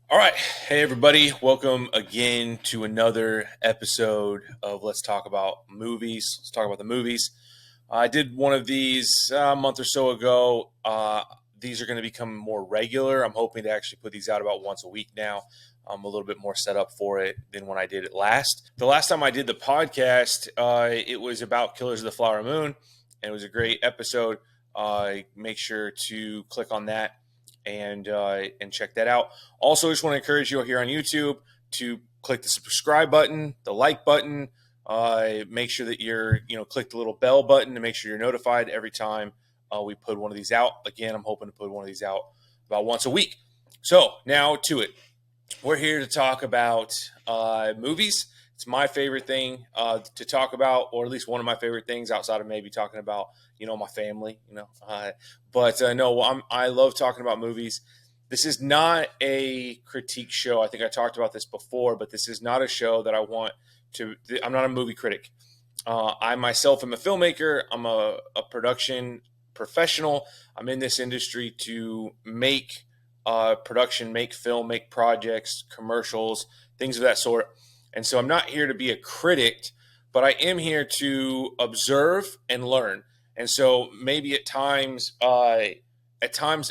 All right. Hey, everybody. Welcome again to another episode of Let's Talk About Movies. Let's talk about the movies. I did one of these a month or so ago. These are going to become more regular. I'm hoping to actually put these out about once a week now. I'm a little bit more set up for it than when I did it last. The last time I did the podcast, it was about Killers of the Flower Moon, and it was a great episode. Make sure to click on that and check that out. Also, just want to encourage you here on YouTube to click the subscribe button, the like button. Make sure that you're click the little bell button to make sure you're notified every time we put one of these out. Again, I'm hoping to put one of these out about once a week. So now to it. We're here to talk about movies. It's my favorite thing to talk about, or at least one of my favorite things outside of maybe talking about, my family, But no, I love talking about movies. This is not a critique show. I think I talked about this before, but this is not a show that I want to. I'm not a movie critic. I myself am a filmmaker. I'm a production professional. I'm in this industry to make production, make film, make projects, commercials, things of that sort. And so I'm not here to be a critic, but I am here to observe and learn. And so maybe at times,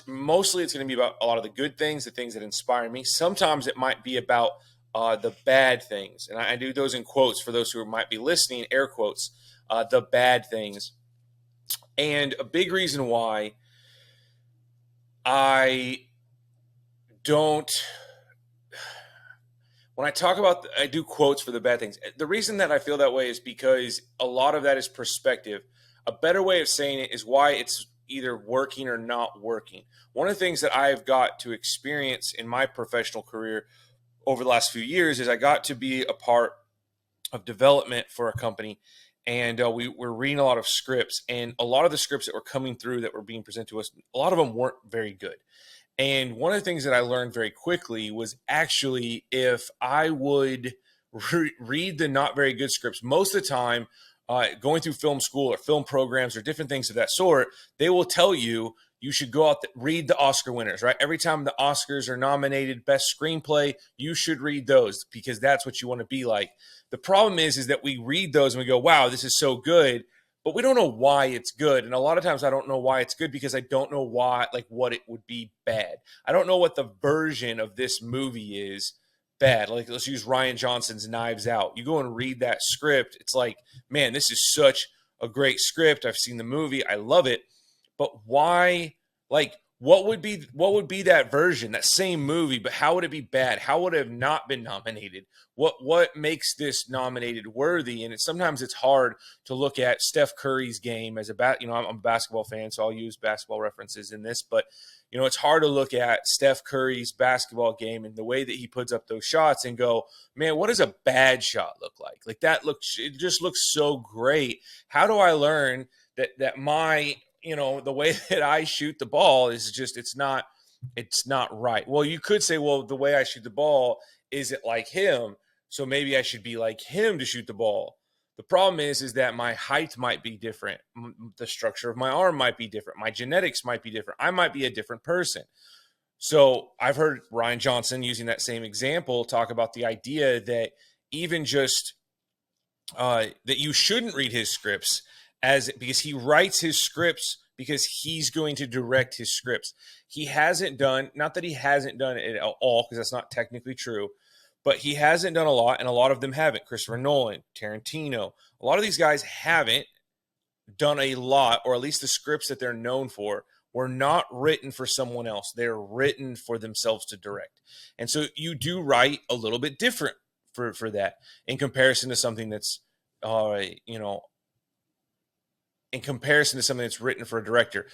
mostly it's going to be about a lot of the good things, the things that inspire me. Sometimes it might be about the bad things. And I do those in quotes for those who might be listening, air quotes, the bad things. And a big reason why I don't when I talk about I do quotes for the bad things. The reason that I feel that way is because a lot of that is perspective. A better way of saying it is why it's either working or not working. One of the things that I've got to experience in my professional career over the last few years is I got to be a part of development for a company, and we were reading a lot of scripts, and a lot of the scripts that were coming through that were being presented to us, a lot of them weren't very good. And one of the things that I learned very quickly was actually if I would read the not very good scripts, most of the time, going through film school or film programs or different things of that sort, they will tell you you should go out read the Oscar winners, right? Every time the Oscars are nominated, best screenplay, you should read those because that's what you want to be like. The problem is that we read those and we go, wow, this is so good, but we don't know why it's good. And a lot of times I don't know why it's good because I don't know why, like what it would be bad. I don't know what the version of this movie is bad. Like let's use Ryan Johnson's Knives Out. You go and read that script. It's like, man, this is such a great script. I've seen the movie. I love it. But why, like, what would be that version, that same movie, but how would it be bad? How would it have not been nominated? What makes this nominated worthy? And sometimes it's hard to look at Steph Curry's game as I'm a basketball fan, so I'll use basketball references in this, but it's hard to look at Steph Curry's basketball game and the way that he puts up those shots and go, man, what does a bad shot look like? Like it just looks so great. How do I learn that my, the way that I shoot the ball is just, it's not right. Well, you could say, well, the way I shoot the ball isn't like him. So maybe I should be like him to shoot the ball. The problem is that my height might be different. The structure of my arm might be different. My genetics might be different. I might be a different person. So I've heard Ryan Johnson using that same example talk about the idea that even just that you shouldn't read his scripts because he writes his scripts because he's going to direct his scripts. He hasn't done, not that he hasn't done it at all, because that's not technically true, but he hasn't done a lot, and a lot of them haven't. Christopher Nolan, Tarantino, a lot of these guys haven't done a lot, or at least the scripts that they're known for were not written for someone else. They're written for themselves to direct. And so you do write a little bit different for that in comparison to something that's, in comparison to something that's written for a director.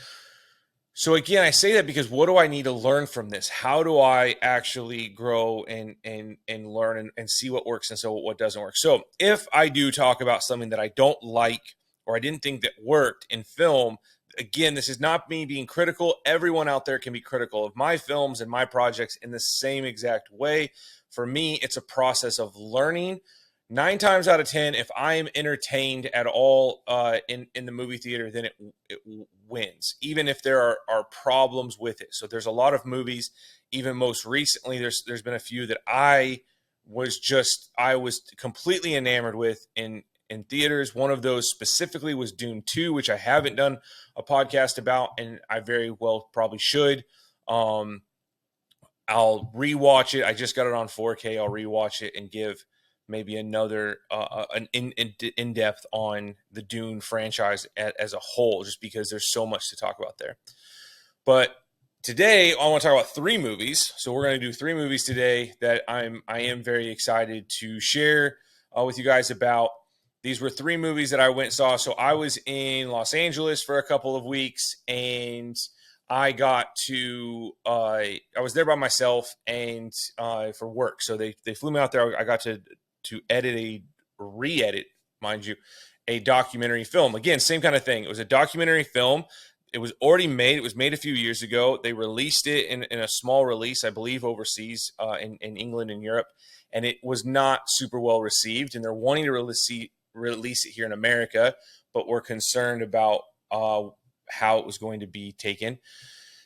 So again, I say that because what do I need to learn from this? How do I actually grow and learn and see what works and so what doesn't work? So if I do talk about something that I don't like or I didn't think that worked in film, again, this is not me being critical. Everyone out there can be critical of my films and my projects in the same exact way. For me, it's a process of learning. 9 times out of 10, if I am entertained at all in the movie theater, then it wins, even if there are problems with it. So there's a lot of movies, even most recently, there's been a few that I was completely enamored with in theaters. One of those specifically was Dune 2, which I haven't done a podcast about, and I very well probably should. I'll rewatch it. I just got it on 4K. I'll rewatch it and give maybe another an in-depth on the Dune franchise as a whole, just because there's so much to talk about there. But today I want to talk about 3 movies. So we're going to do 3 movies today that I am very excited to share with you guys about. These were 3 movies that I went and saw. So I was in Los Angeles for a couple of weeks, and I got to I was there by myself and for work. So they flew me out there. I got to re-edit, mind you, a documentary film. Again, same kind of thing. It was a documentary film. It was already made. It was made a few years ago. They released it in a small release, I believe, overseas in England and Europe, and it was not super well received. And they're wanting to release it here in America, but we're concerned about how it was going to be taken.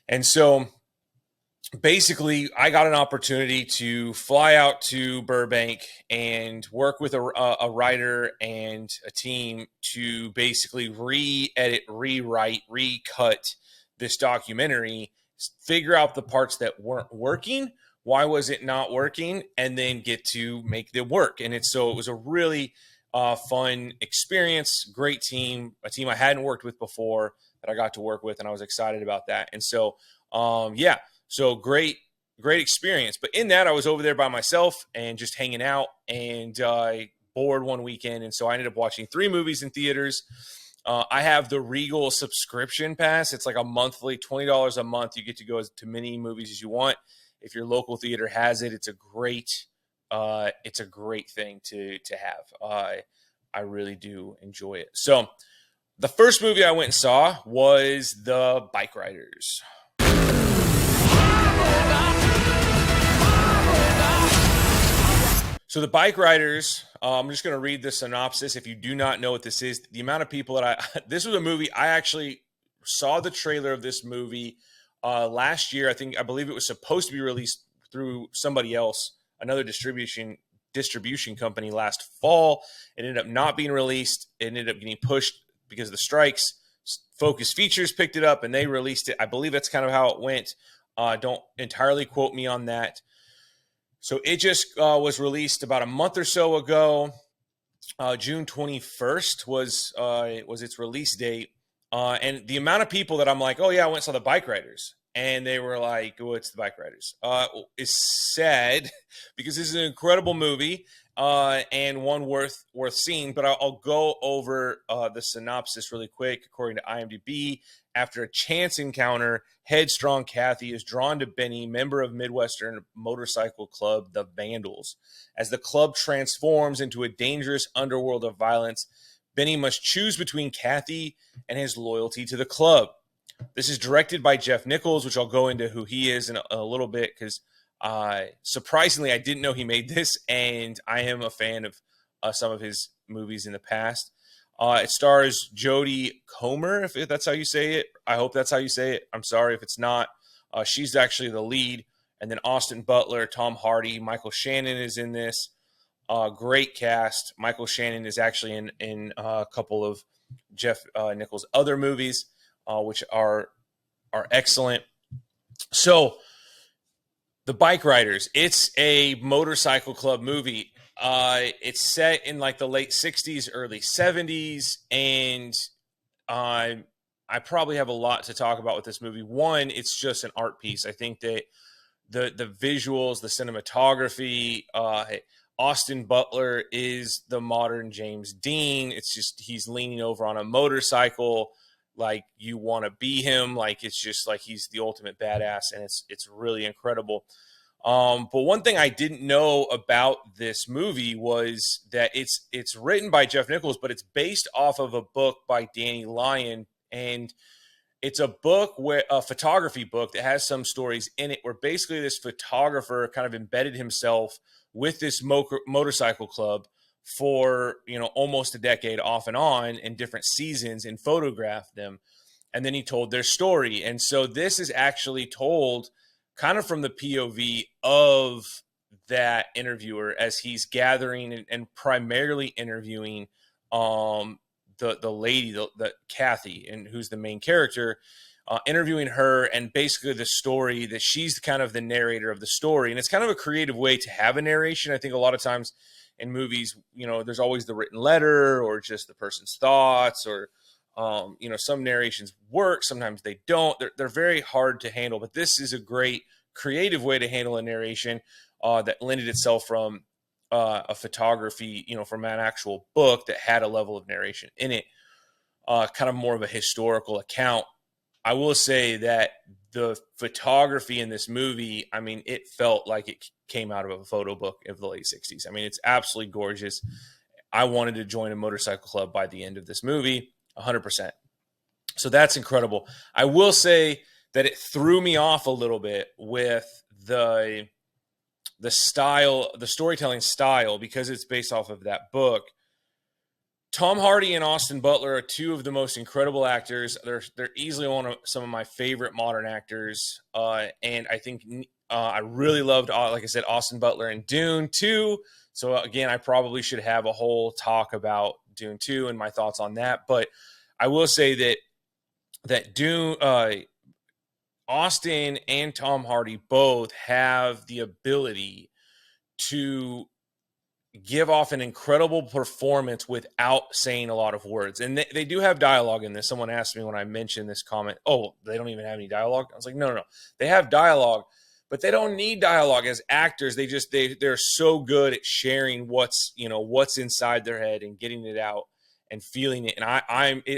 And so basically, I got an opportunity to fly out to Burbank and work with a writer and a team to basically re-edit, rewrite, recut this documentary, figure out the parts that weren't working, why was it not working, and then get to make it work. And it was a really fun experience, great team, a team I hadn't worked with before that I got to work with, and I was excited about that. And so, so great experience. But in that, I was over there by myself and just hanging out and bored one weekend. And so I ended up watching 3 movies in theaters. I have the Regal subscription pass. It's like a monthly, $20 a month. You get to go to many movies as you want. If your local theater has it, it's a great thing to have. I really do enjoy it. So the first movie I went and saw was The Bikeriders. So The Bikeriders, I'm just going to read the synopsis. If you do not know what this is, the amount of people this was a movie, I actually saw the trailer of this movie last year. I believe it was supposed to be released through somebody else, another distribution company last fall. It ended up not being released. It ended up getting pushed because of the strikes. Focus Features picked it up and they released it. I believe that's kind of how it went. Don't entirely quote me on that. So it just was released about a month or so ago. June 21st was its release date. And the amount of people that I'm like, oh yeah, I went and saw The Bikeriders. And they were like, oh, it's The Bikeriders. It's sad because this is an incredible movie and one worth seeing. But I'll go over the synopsis really quick. According to IMDb, after a chance encounter, headstrong Kathy is drawn to Benny, member of Midwestern motorcycle club, the Vandals. As the club transforms into a dangerous underworld of violence, Benny must choose between Kathy and his loyalty to the club. This is directed by Jeff Nichols, which I'll go into who he is in a little bit because surprisingly, I didn't know he made this, and I am a fan of some of his movies in the past. It stars Jodie Comer, if that's how you say it. I hope that's how you say it. I'm sorry if it's not. She's actually the lead. And then Austin Butler, Tom Hardy, Michael Shannon is in this. Great cast. Michael Shannon is actually in a couple of Jeff Nichols' other movies, which are excellent. So, The Bikeriders. It's a motorcycle club movie. It's set in like the late 60s, early 70s, and I probably have a lot to talk about with this movie. One, it's just an art piece. I think that the visuals, the cinematography, Austin Butler is the modern James Dean. It's just he's leaning over on a motorcycle like you want to be him. Like it's just like he's the ultimate badass, and it's really incredible. But one thing I didn't know about this movie was that it's written by Jeff Nichols, but it's based off of a book by Danny Lyon, and it's a photography book that has some stories in it where basically this photographer kind of embedded himself with this motorcycle club for almost a decade off and on in different seasons and photographed them. and then he told their story. And so this is actually told kind of from the POV of that interviewer as he's gathering and primarily interviewing the lady, the Kathy, and who's the main character, interviewing her, and basically the story that she's kind of the narrator of the story. And it's kind of a creative way to have a narration. I think a lot of times in movies, there's always the written letter or just the person's thoughts, or some narrations work, sometimes they don't. They're very hard to handle, but this is a great creative way to handle a narration that lended itself from a photography, from an actual book that had a level of narration in it, kind of more of a historical account. I will say that the photography in this movie, I mean, it felt like it came out of a photo book of the late 60s. I mean, it's absolutely gorgeous. I wanted to join a motorcycle club by the end of this movie, 100%. So that's incredible. I will say that it threw me off a little bit with the style, the storytelling style, because it's based off of that book. Tom Hardy and Austin Butler are two of the most incredible actors. They're easily one of some of my favorite modern actors. And I think I really loved, like I said, Austin Butler in Dune 2. So again, I probably should have a whole talk about Dune 2 and my thoughts on that. But I will say that Dune, Austin and Tom Hardy both have the ability to give off an incredible performance without saying a lot of words. And they do have dialogue in this. Someone asked me when I mentioned this comment, oh, they don't even have any dialogue? I was like, no. They have dialogue, but they don't need dialogue as actors. They're so good at sharing what's inside their head and getting it out and feeling it. And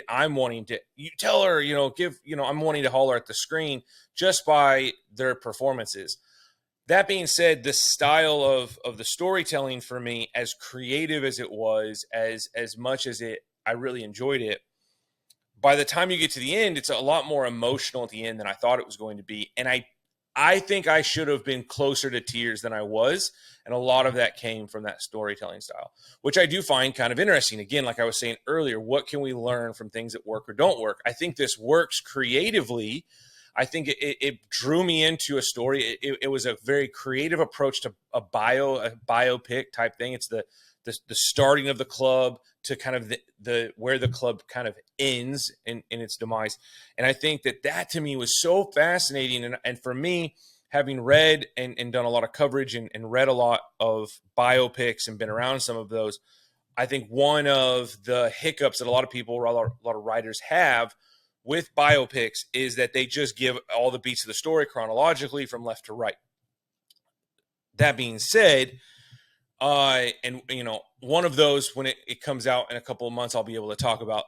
I'm wanting to, you tell her, I'm wanting to holler at the screen just by their performances. That being said, the style of the storytelling for me, as creative as it was, as much as I really enjoyed it, by the time you get to the end, it's a lot more emotional at the end than I thought it was going to be. And I think I should have been closer to tears than I was. And a lot of that came from that storytelling style, which I do find kind of interesting. Again, like I was saying earlier, what can we learn from things that work or don't work? I think this works creatively. I think it drew me into a story. It was a very creative approach to a biopic type thing. It's the starting of the club to kind of the where the club kind of ends in its demise. And I think that to me was so fascinating. And for me, having read and done a lot of coverage and read a lot of biopics and been around some of those, I think one of the hiccups that a lot of people, a lot of writers have with biopics is that they just give all the beats of the story chronologically from left to right. That being said, and one of those, when it comes out in a couple of months, I'll be able to talk about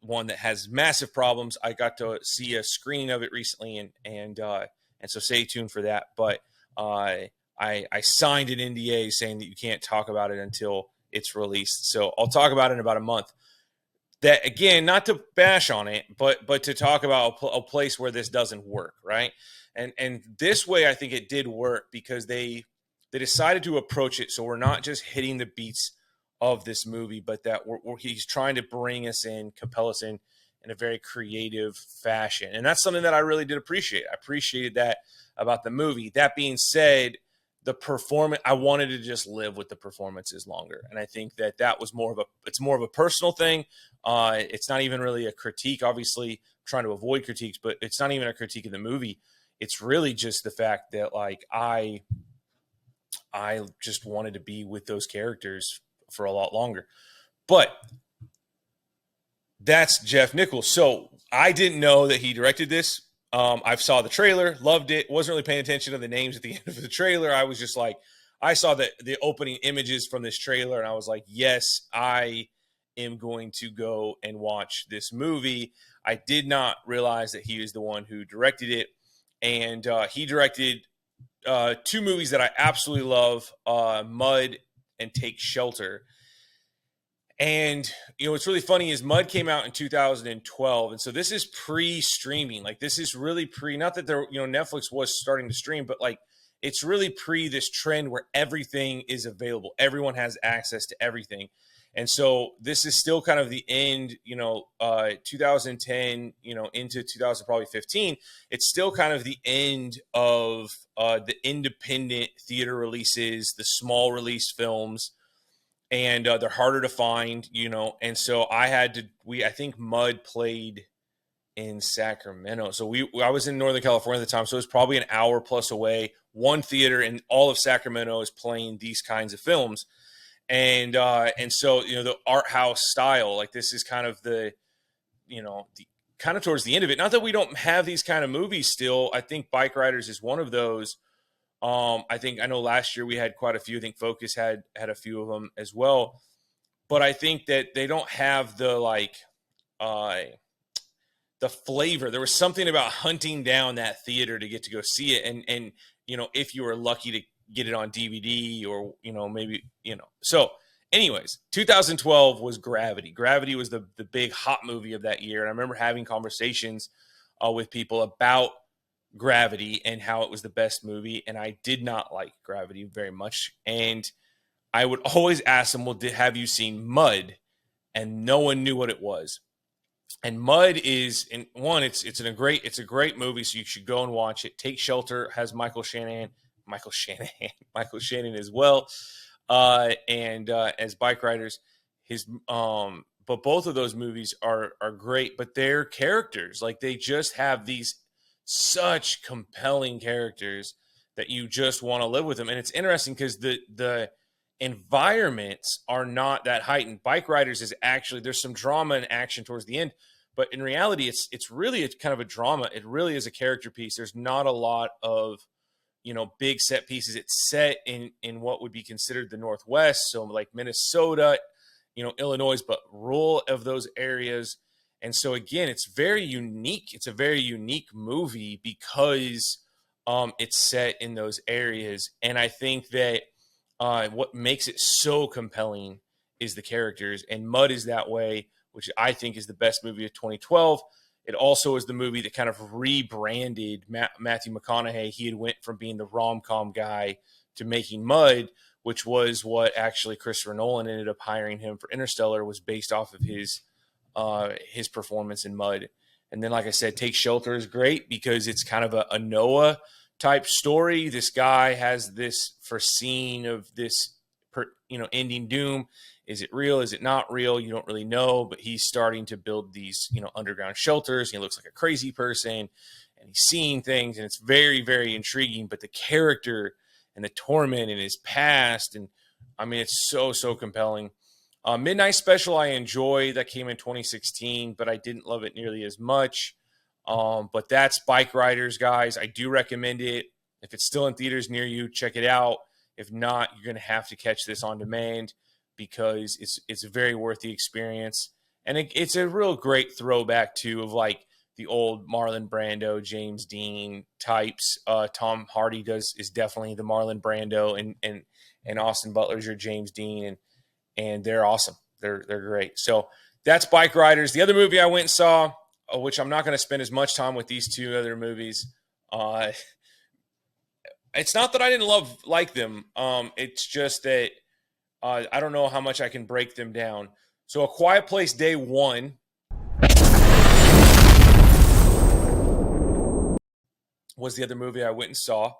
one that has massive problems. I got to see a screening of it recently, and so stay tuned for that. But I signed an NDA saying that you can't talk about it until it's released. So I'll talk about it in about a month. That, again, not to bash on it, but to talk about a place where this doesn't work, right? And this way, I think it did work because they decided to approach it so we're not just hitting the beats of this movie, but that he's trying to bring us in, compel us in a very creative fashion. And that's something that I really did appreciate. I appreciated that about the movie. That being said, the performance, I wanted to just live with the performances longer. And I think that was more of a personal thing. It's not even really a critique, obviously I'm trying to avoid critiques, but it's not even a critique of the movie. It's really just the fact that, like, I just wanted to be with those characters for a lot longer. But that's Jeff Nichols. So I didn't know that he directed this. I saw the trailer, loved it, wasn't really paying attention to the names at the end of the trailer. I was just like, I saw the opening images from this trailer, and I was like, yes, I am going to go and watch this movie. I did not realize that he was the one who directed it. And he directed two movies that I absolutely love, Mud and Take Shelter. And, what's really funny is Mud came out in 2012. And so this is pre-streaming. Like, this is really not that Netflix was starting to stream, but like, it's really pre this trend where everything is available. Everyone has access to everything. And so this is still kind of the end, 2010, into 2000, probably 15. It's still kind of the end of the independent theater releases, the small release films, and they're harder to find, And so I think Mud played in Sacramento. So I was in Northern California at the time, so it was probably an hour plus away. One theater in all of Sacramento is playing these kinds of films, and so the art house style, like this is kind of the kind of towards the end of it. Not that we don't have these kind of movies still. I think Bikeriders is one of those. I know last year we had quite a few. I think Focus had a few of them as well, but I think that they don't have the flavor. There was something about hunting down that theater to get to go see it, and if you were lucky to get it on DVD or maybe. So, anyways, 2012 was Gravity. Gravity was the big hot movie of that year, and I remember having conversations with people about Gravity and how it was the best movie, and I did not like Gravity very much. And I would always ask them, "Well, have you seen Mud?" And no one knew what it was. And Mud is in one. It's a great movie, so you should go and watch it. Take Shelter has Michael Shannon as well, and as Bikeriders. But both of those movies are great. But their characters, like they just have these such compelling characters that you just want to live with them. And it's interesting because the environments are not that heightened. Bikeriders is actually, there's some drama and action towards the end, but in reality, it's really kind of a drama. It really is a character piece. There's not a lot of big set pieces. It's set in what would be considered the Northwest, so like Minnesota, Illinois, but rural of those areas. And so again, it's very unique. It's a very unique movie because it's set in those areas. And I think that what makes it so compelling is the characters, and Mud is that way, which I think is the best movie of 2012. It also is the movie that kind of rebranded Matthew McConaughey. He had went from being the rom-com guy to making Mud, which was what actually Christopher Nolan ended up hiring him for Interstellar, was based off of his performance in Mud. And then, like I said, Take Shelter is great because it's kind of a Noah type story. This guy has this foreseen of this, ending doom. Is it real? Is it not real? You don't really know, but he's starting to build these, underground shelters. He looks like a crazy person and he's seeing things, and it's very, very intriguing. But the character and the torment in his past, and I mean, it's so compelling. Midnight Special I enjoy. That came in 2016, but I didn't love it nearly as much. But that's Bikeriders, guys. I do recommend it. If it's still in theaters near you, check it out. If not, you're going to have to catch this on demand because it's very worth the experience. And it's a real great throwback to of like the old Marlon Brando, James Dean types. Tom Hardy is definitely the Marlon Brando, and Austin Butler's your James Dean, and they're awesome. They're great. So that's Bikeriders. The other movie I went and saw, which I'm not going to spend as much time with these two other movies. It's not that I didn't like them. It's just that I don't know how much I can break them down. So A Quiet Place Day 1 was the other movie I went and saw.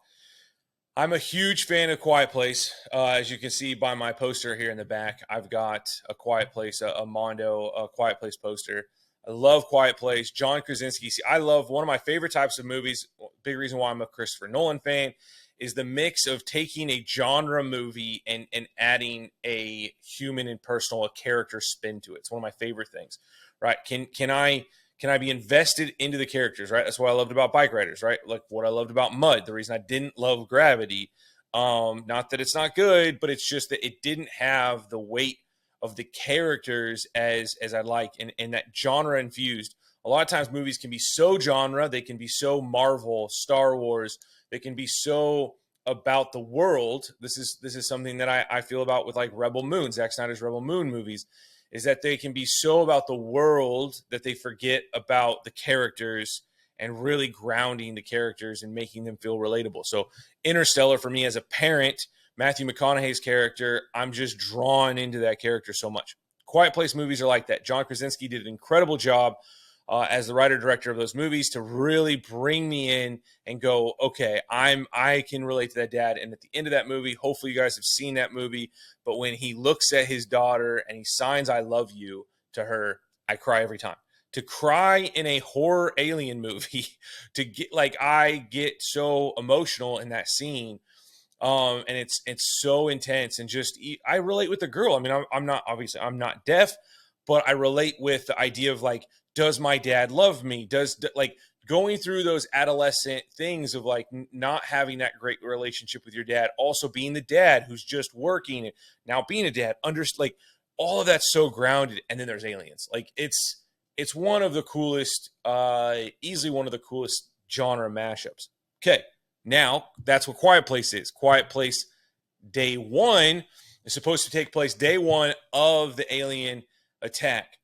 I'm a huge fan of Quiet Place. As you can see by my poster here in the back, I've got A Quiet Place, a Mondo, A Quiet Place poster. I love Quiet Place. John Krasinski. See, I love one of my favorite types of movies. Big reason why I'm a Christopher Nolan fan is the mix of taking a genre movie and adding a human and personal, a character spin to it. It's one of my favorite things, right? Can I be invested into the characters, right? That's what I loved about Bikeriders, right? Like what I loved about Mud. The reason I didn't love Gravity, not that it's not good, but it's just that it didn't have the weight of the characters as I like, and that genre infused. A lot of times movies can be so genre, they can be so Marvel, Star Wars, they can be so about the world. This is something that I feel about with like Rebel Moon, Zack Snyder's Rebel Moon movies, is that they can be so about the world that they forget about the characters and really grounding the characters and making them feel relatable. So Interstellar, for me as a parent, Matthew McConaughey's character, I'm just drawn into that character so much. Quiet Place movies are like that. John Krasinski did an incredible job as the writer-director of those movies to really bring me in and go, okay, I can relate to that dad. And at the end of that movie, hopefully you guys have seen that movie, but when he looks at his daughter and he signs "I love you" to her, I cry every time. To cry in a horror alien movie, to get like, I get so emotional in that scene. And it's so intense, and just I relate with the girl. I mean, I'm not, obviously I'm not deaf, but I relate with the idea of like, does my dad love me? Like going through those adolescent things of like not having that great relationship with your dad, also being the dad who's just working and now being a dad, like all of that's so grounded. And then there's aliens. Like it's one of the coolest, easily one of the coolest genre mashups. Okay. Now, that's what Quiet Place is. Quiet Place day one is supposed to take place day one of the alien attack.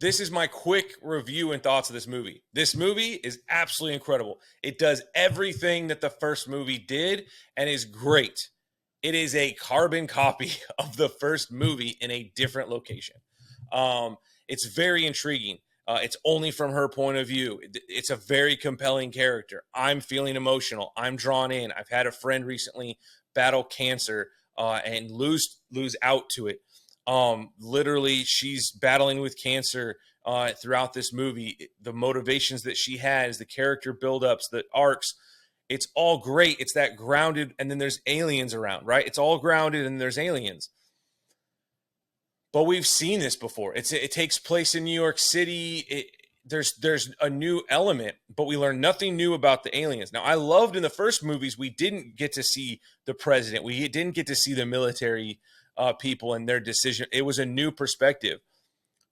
This is my quick review and thoughts of this movie. This movie is absolutely incredible. It does everything that the first movie did and is great. It is a carbon copy of the first movie in a different location. It's very intriguing. It's only from her point of view. It's a very compelling character. I'm feeling emotional. I'm drawn in. I've had a friend recently battle cancer and lose out to it. Literally, she's battling with cancer throughout this movie. The motivations that she has, the character buildups, the arcs, it's all great. It's that grounded, and then there's aliens around, right? It's all grounded, and there's aliens. But we've seen this before. It takes place in New York City. There's a new element, but we learn nothing new about the aliens. Now, I loved in the first movies, we didn't get to see the president. We didn't get to see the military people and their decision. It was a new perspective.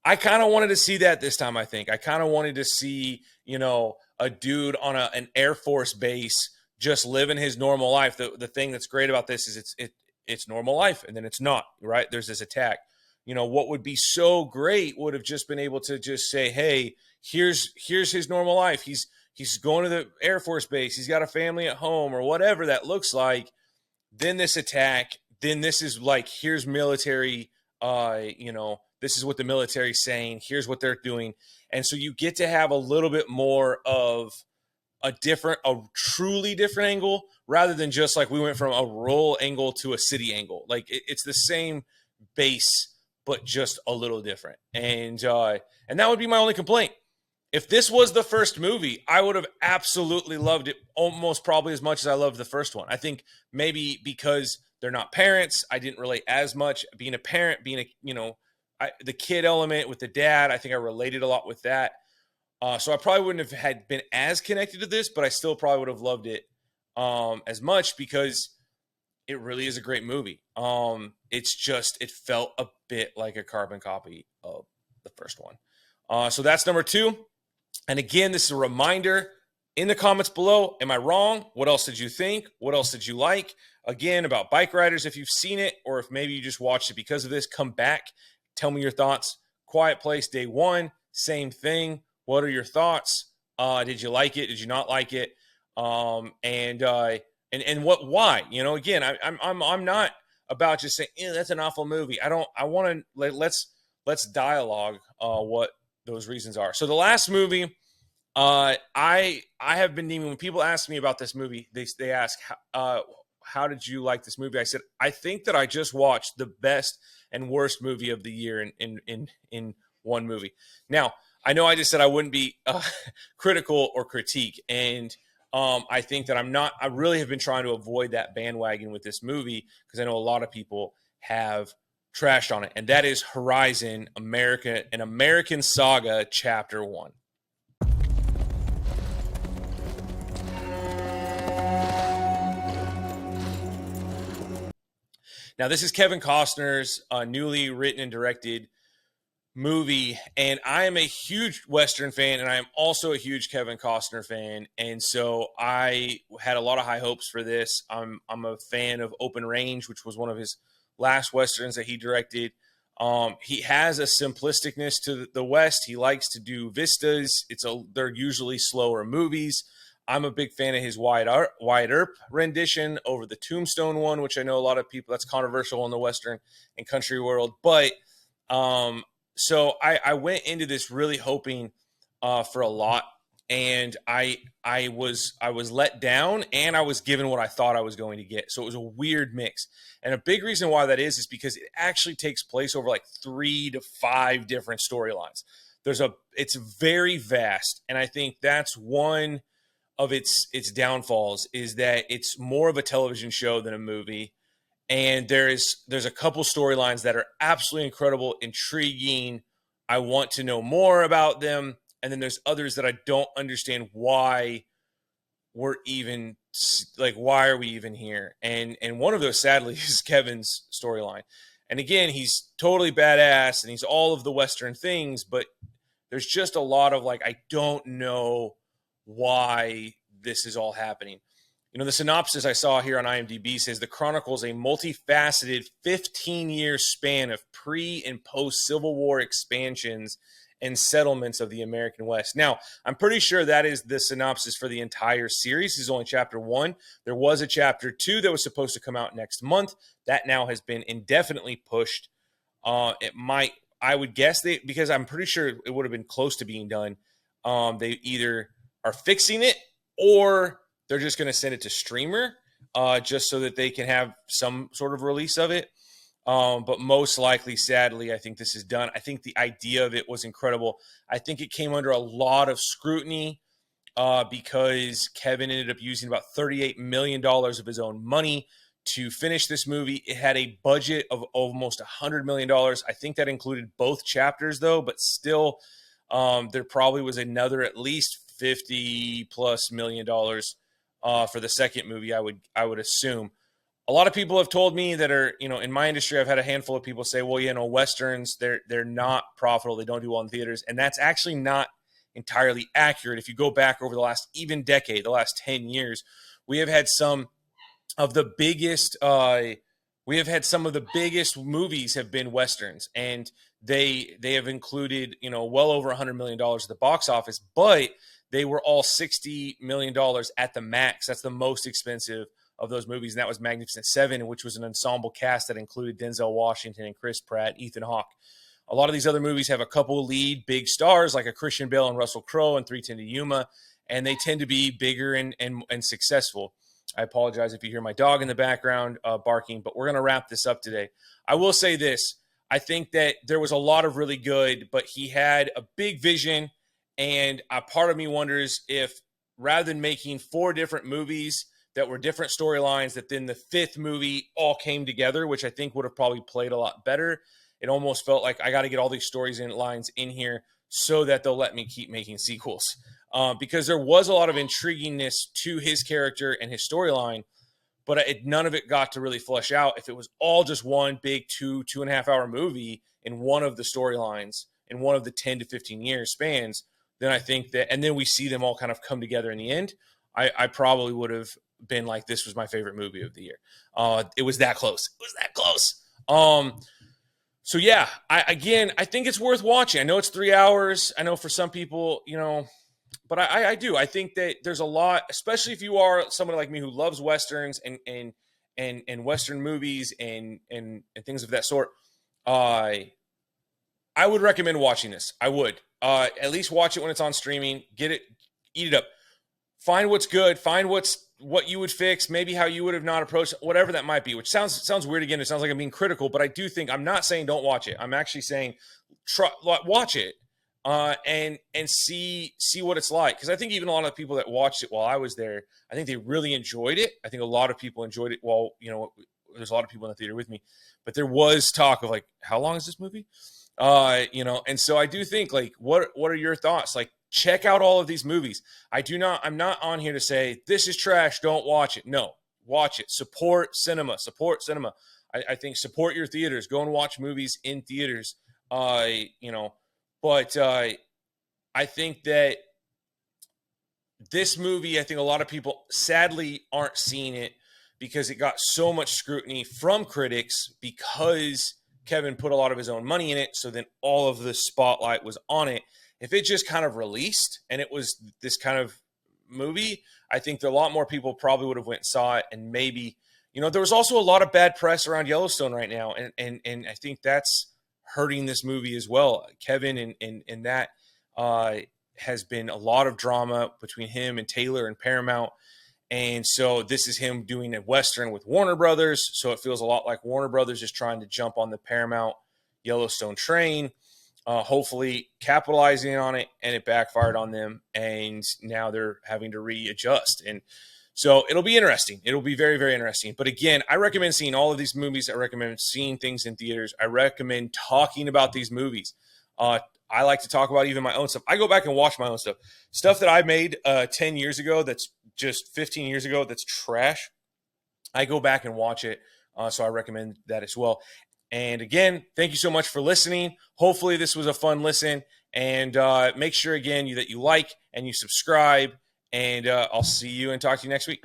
I kind of wanted to see that this time, I think. I kind of wanted to see, a dude on an Air Force base just living his normal life. The thing that's great about this is it's normal life, and then it's not, right? There's this attack. What would be so great would have just been able to just say, hey, here's his normal life. He's going to the Air Force base. He's got a family at home or whatever that looks like. Then this attack, then this is like, here's military, this is what the military's saying. Here's what they're doing. And so you get to have a little bit more of a truly different angle rather than just like we went from a rural angle to a city angle. Like it's the same base, but just a little different. And that would be my only complaint. If this was the first movie, I would have absolutely loved it almost probably as much as I loved the first one. I think maybe because they're not parents, I didn't relate as much. Being a parent, the kid element with the dad, I think I related a lot with that. So I probably wouldn't have been as connected to this, but I still probably would have loved it as much because it really is a great movie. It felt a bit like a carbon copy of the first one. So that's number 2. And again, this is a reminder in the comments below. Am I wrong? What else did you think? What else did you like? Again, about Bikeriders, if you've seen it, or if maybe you just watched it because of this, come back. Tell me your thoughts. Quiet Place day 1, same thing. What are your thoughts? Did you like it? Did you not like it? And what? Why? Again, I'm not about just saying, that's an awful movie. I want to let's dialogue what those reasons are. So the last movie, I have been deeming, when people ask me about this movie, they ask, how did you like this movie? I said, I think that I just watched the best and worst movie of the year in one movie. Now, I know I just said I wouldn't be critical or critique, and I think that I really have been trying to avoid that bandwagon with this movie because I know a lot of people have trashed on it, and that is Horizon, an American Saga, Chapter 1. Now, this is Kevin Costner's newly written and directed movie, and I am a huge Western fan, and I am also a huge Kevin Costner fan, and so I had a lot of high hopes for this. I'm a fan of Open Range, which was one of his last Westerns that he directed. He has a simplisticness to the West. He likes to do vistas. They're usually slower movies. I'm a big fan of his Wyatt Earp rendition over the Tombstone one, which I know a lot of people, that's controversial in the Western and country world. But so I went into this really hoping for a lot, and I was let down, and I was given what I thought I was going to get. So it was a weird mix. And a big reason why that is because it actually takes place over like 3 to 5 different storylines. It's very vast, and I think that's one of its downfalls, is that it's more of a television show than a movie. And there's a couple storylines that are absolutely incredible, intriguing. I want to know more about them. And then there's others that I don't understand why why are we even here? And one of those, sadly, is Kevin's storyline. And again, he's totally badass and he's all of the Western things, but there's just a lot of I don't know why this is all happening. The synopsis I saw here on IMDb says the chronicles a multifaceted 15-year span of pre- and post-Civil War expansions and settlements of the American West. Now, I'm pretty sure that is the synopsis for the entire series. This is only chapter 1. There was a chapter 2 that was supposed to come out next month. That now has been indefinitely pushed. I would guess because I'm pretty sure it would have been close to being done. They either are fixing it or they're just going to send it to streamer just so that they can have some sort of release of it. But most likely, sadly, I think this is done. I think the idea of it was incredible. I think it came under a lot of scrutiny because Kevin ended up using about $38 million of his own money to finish this movie. It had a budget of almost $100 million. I think that included both chapters, though, but still, there probably was another at least $50+ million for the second movie, I would assume. A lot of people have told me that are, in my industry, I've had a handful of people say, well, Westerns, they're not profitable. They don't do well in theaters. And that's actually not entirely accurate. If you go back over the last even decade, the last 10 years, we have had some of the biggest movies have been Westerns, and they have included, well over $100 million at the box office, but they were all $60 million at the max. That's the most expensive of those movies, and that was Magnificent Seven, which was an ensemble cast that included Denzel Washington and Chris Pratt, Ethan Hawke. A lot of these other movies have a couple lead big stars like a Christian Bale and Russell Crowe and 3:10 to Yuma, and they tend to be bigger and successful. I apologize if you hear my dog in the background barking, but we're going to wrap this up today. I will say this. I think that there was a lot of really good, but he had a big vision, and a part of me wonders if rather than making 4 different movies that were different storylines, that then the 5th movie all came together, which I think would have probably played a lot better. It almost felt like I got to get all these stories and lines in here so that they'll let me keep making sequels. Because there was a lot of intriguingness to his character and his storyline, but none of it got to really flesh out. If it was all just one big 2.5 hour movie in one of the storylines in one of the 10 to 15 year spans, then I think that, and then we see them all kind of come together in the end, I probably would have been like, this was my favorite movie of the year. It was that close. So yeah, I think it's worth watching. I know it's 3 hours. I know for some people, but I do. I think that there's a lot, especially if you are somebody like me who loves Westerns and Western movies and things of that sort. I would recommend watching this. I would at least watch it when it's on streaming. Get it, eat it up. Find what's good. Find what you would fix. Maybe how you would have not approached it, whatever that might be. Which sounds weird again. It sounds like I'm being critical, but I do think I'm not saying don't watch it. I'm actually saying watch it. And see what it's like. Because I think even a lot of people that watched it while I was there, I think they really enjoyed it. I think a lot of people enjoyed it while, there's a lot of people in the theater with me. But there was talk of how long is this movie? And so I do think what are your thoughts? Check out all of these movies. I'm not on here to say this is trash, don't watch it. No, watch it. Support cinema. I think support your theaters. Go and watch movies in theaters. But I think that this movie, I think a lot of people sadly aren't seeing it because it got so much scrutiny from critics because Kevin put a lot of his own money in it. So then all of the spotlight was on it. If it just kind of released and it was this kind of movie, I think that a lot more people probably would have went and saw it. And maybe, there was also a lot of bad press around Yellowstone right now. And I think that's hurting this movie as well. Kevin and that has been a lot of drama between him and Taylor and Paramount. And so this is him doing a Western with Warner Brothers. So it feels a lot like Warner Brothers is trying to jump on the Paramount Yellowstone train, hopefully capitalizing on it, and it backfired on them. And now they're having to readjust. And so it'll be interesting. It'll be very, very interesting. But again, I recommend seeing all of these movies. I recommend seeing things in theaters. I recommend talking about these movies. I like to talk about even my own stuff. I go back and watch my own stuff that I made 10 years ago that's just 15 years ago that's trash. I go back and watch it, so I recommend that as well. And again, thank you so much for listening. Hopefully this was a fun listen, and make sure again that you like and you subscribe, and I'll see you and talk to you next week.